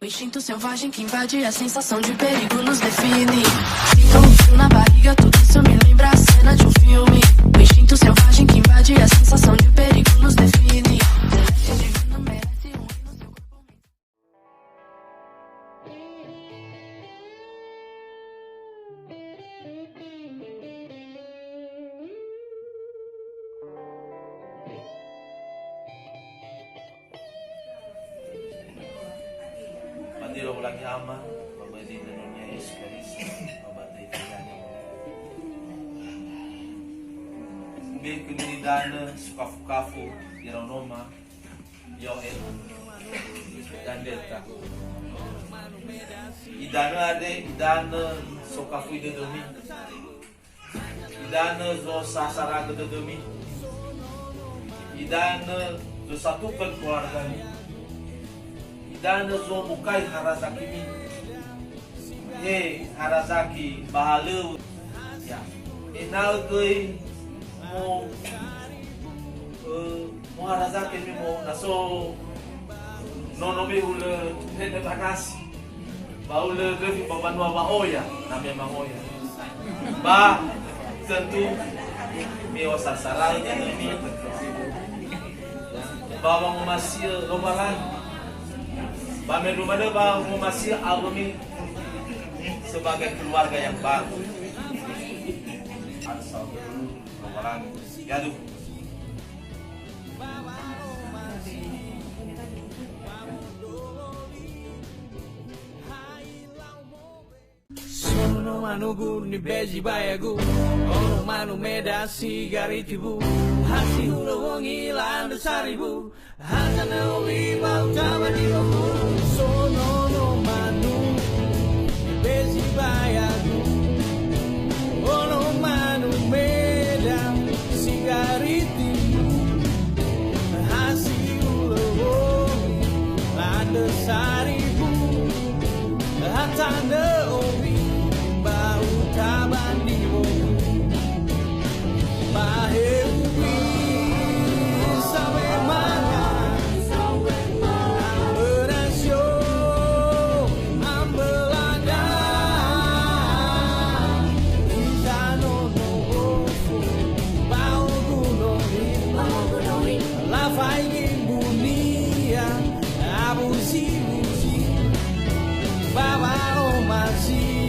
O instinto selvagem que invade a sensação de perigo nos define. Sinto um frio na barriga, tudo isso me lembra a cena de um filme. O instinto selvagem que invade a sensação de perigo nos define. Celeste divino merece um hino, seu corpo. Mandiro lagi ama, pabadi na nun niya Yesus Kristo, mabatay ka niya mo. Biar kunilidana, sukafu-kafu, Iranoma, Yoel, dan Delta. Idana ade, idana sukafu idadumi. Idana zo sasaraga dadumi. Idana zo satukan keluarga ni. Dana zo bukai harazaki mi, harazaki bahalu, ya, enal goi mo harazaki mi mo naso nono mi ule hene bakasi, ba ule gefi babanwa ba oya, namanya mangoya, ba tentu mi osasarai mi, ba masih romalan. Bame rumah ba masih alumi sebagai keluarga yang baru. Asal orang gaduh. Sono manugu ni beji bayagu, ono manu meda sigaritibu, hasi hulu wongi landu saribu, hasana uli bau tamadibu. Sono no manu ni beji bayagu, ono manu meda sigaritibu, hasi hulu wongi landu saribu, hatana uli bau tamadibu. Bahewi sawe mana berasio ambelanda izano no ofu bau gunoi la fai bunia abusi baba o masi